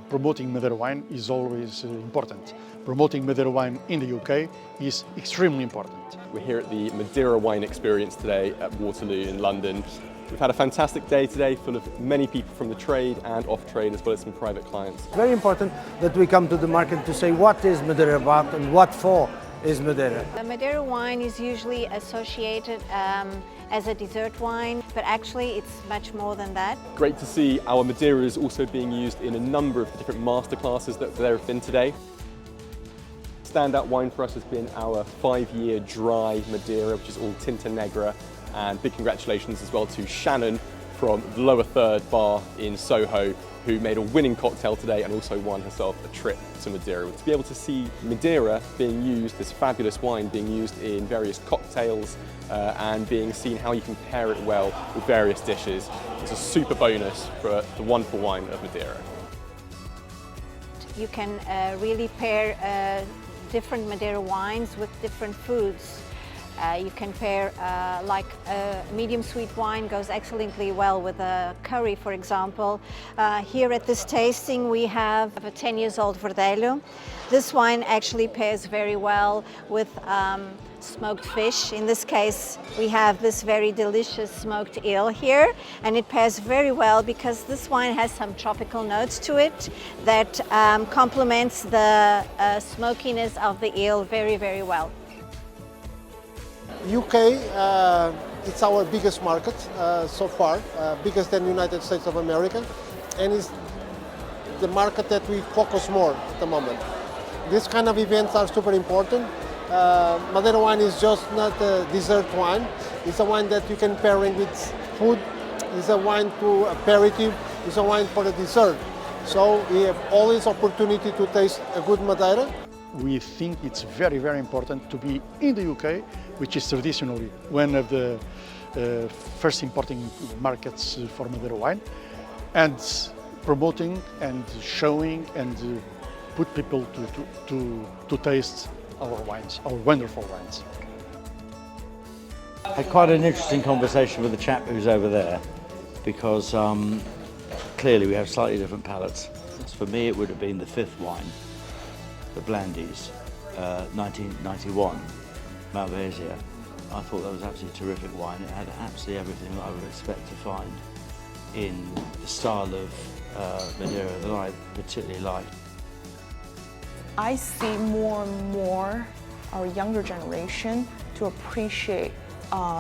Promoting Madeira wine is always important. Promoting Madeira wine in the UK is extremely important. We're here at the Madeira Wine Experience today at Waterloo in London. We've had a fantastic day today full of many people from the trade and off-trade as well as some private clients. It's very important that we come to the market to say what is Madeira about and what for is Madeira. The Madeira wine is usually associated as a dessert wine, but actually it's much more than that. Great to see our Madeira is also being used in a number of different masterclasses that there have been today. Standout wine for us has been our 5-year dry Madeira, which is all Tinta Negra, and big congratulations as well to Shannon from the Lower Third Bar in Soho, who made a winning cocktail today and also won herself a trip to Madeira. To be able to see Madeira being used, this fabulous wine being used in various cocktails and being seen how you can pair it well with various dishes, it's a super bonus for the wonderful wine of Madeira. You can really pair different Madeira wines with different foods. You can pair like a medium sweet wine goes excellently well with a curry, for example. Here at this tasting we have a 10 years old Verdelho. This wine actually pairs very well with smoked fish. In this case we have this very delicious smoked eel here, and it pairs very well because this wine has some tropical notes to it that complements the smokiness of the eel very, very well. UK, it's our biggest market so far, bigger than United States of America, and it's the market that we focus more at the moment. These kind of events are super important. Madeira wine is just not a dessert wine. It's a wine that you can pairing with food. It's a wine to aperitif. It's a wine for a dessert. So we have always opportunity to taste a good Madeira. We think it's very, very important to be in the UK, which is traditionally one of the first importing markets for Madeira wine, and promoting and showing and put people to taste our wines, our wonderful wines. I had quite an interesting conversation with the chap who's over there because clearly we have slightly different palates. For me it would have been the 5th wine, the Blandies, 1991, Madeira. I thought that was absolutely terrific wine. It had absolutely everything that I would expect to find in the style of Madeira that I particularly like. I see more and more our younger generation to appreciate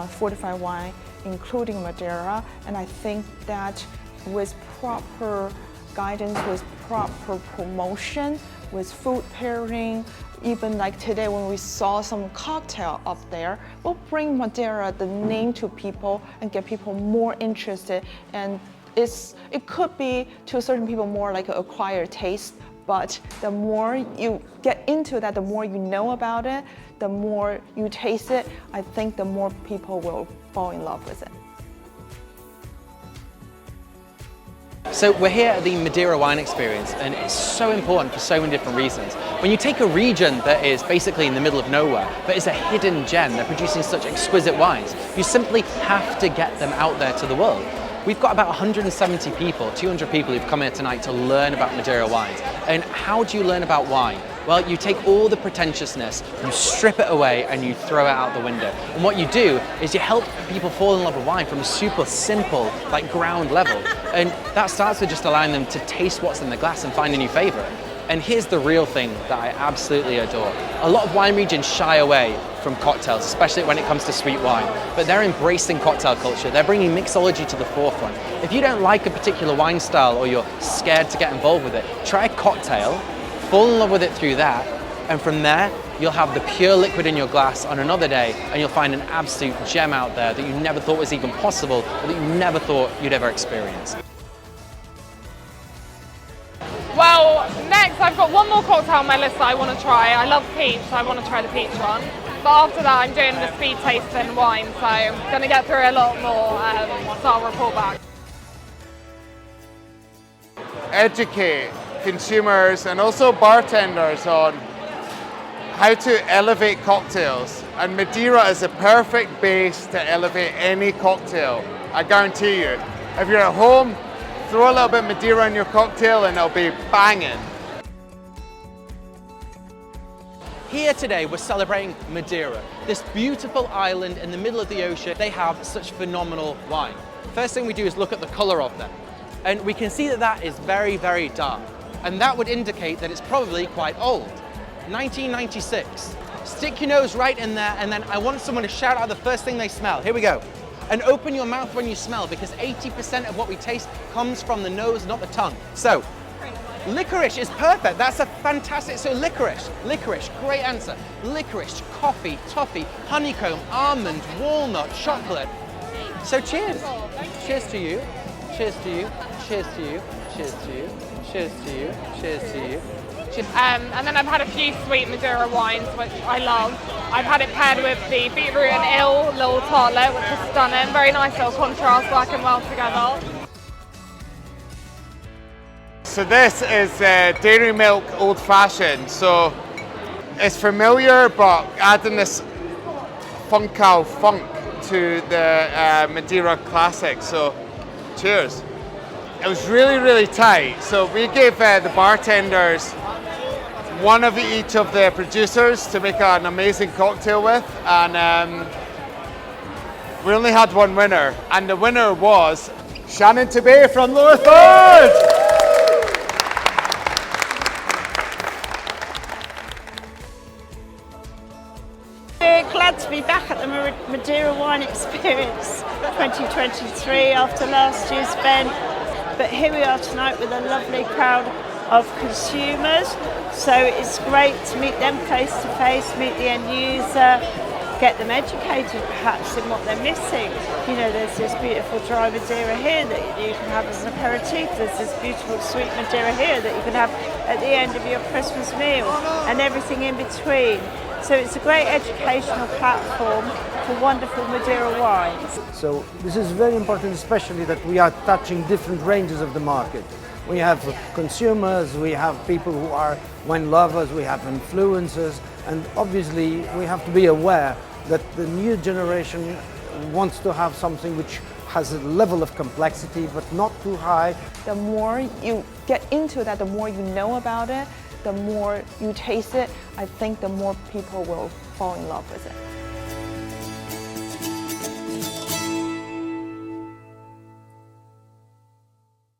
fortified wine, including Madeira, and I think that with proper guidance, with proper promotion, with food pairing, even like today when we saw some cocktail up there, we'll bring Madeira, the name, to people and get people more interested. And it could be to certain people more like an acquired taste, but the more you get into that, the more you know about it, the more you taste it, I think the more people will fall in love with it. So we're here at the Madeira Wine Experience, and it's so important for so many different reasons. When you take a region that is basically in the middle of nowhere, but is a hidden gem, they're producing such exquisite wines, you simply have to get them out there to the world. We've got about 170 people, 200 people who've come here tonight to learn about Madeira wines. And how do you learn about wine? Well, you take all the pretentiousness, you strip it away, and you throw it out the window. And what you do is you help people fall in love with wine from a super simple, like ground level. And that starts with just allowing them to taste what's in the glass and find a new favorite. And here's the real thing that I absolutely adore. A lot of wine regions shy away from cocktails, especially when it comes to sweet wine, but they're embracing cocktail culture. They're bringing mixology to the forefront. If you don't like a particular wine style or you're scared to get involved with it, try a cocktail, fall in love with it through that, and from there, you'll have the pure liquid in your glass on another day, and you'll find an absolute gem out there that you never thought was even possible, or that you never thought you'd ever experience. Well, next I've got one more cocktail on my list that I want to try. I love peach, so I want to try the peach one. But after that I'm doing the speed tasting wine, so I'm going to get through a lot more, so I'll report back. Educate consumers and also bartenders on how to elevate cocktails, and Madeira is a perfect base to elevate any cocktail. I guarantee you. If you're at home throw a little bit of Madeira in your cocktail and it'll be banging. Here today we're celebrating Madeira, this beautiful island in the middle of the ocean. They have such phenomenal wine. First thing we do is look at the colour of them. And we can see that that is very, very dark. And that would indicate that it's probably quite old. 1996. Stick your nose right in there, and then I want someone to shout out the first thing they smell. Here we go. And open your mouth when you smell, because 80% of what we taste comes from the nose, not the tongue. So, licorice is perfect. That's a fantastic, so licorice, great answer. Licorice, coffee, toffee, honeycomb, almond, walnut, chocolate. So cheers. Cheers to you. Cheers to you. Cheers to you. Cheers to you. Cheers to you. Cheers to you. And then I've had a few sweet Madeira wines, which I love. I've had it paired with the beetroot and ill little tartlet, which is stunning. Very nice little contrast, working well together. So this is dairy milk old fashioned. So it's familiar, but adding this funcal funk to the Madeira classic. So cheers. It was really, really tight. So we gave the bartenders one of each of the producers to make an amazing cocktail with, and we only had one winner, and the winner was Shannon Tabay from Lower Third. We're glad to be back at the Madeira Wine Experience 2023 after last year's event. But here we are tonight with a lovely crowd of consumers. So it's great to meet them face to face, meet the end user, get them educated perhaps in what they're missing. You know, there's this beautiful dry Madeira here that you can have as an aperitif. There's this beautiful sweet Madeira here that you can have at the end of your Christmas meal, and everything in between. So it's a great educational platform for wonderful Madeira wines. So this is very important, especially that we are touching different ranges of the market. We have consumers, we have people who are wine lovers, we have influencers, and obviously we have to be aware that the new generation wants to have something which has a level of complexity but not too high. The more you get into that, the more you know about it, the more you taste it, I think the more people will fall in love with it.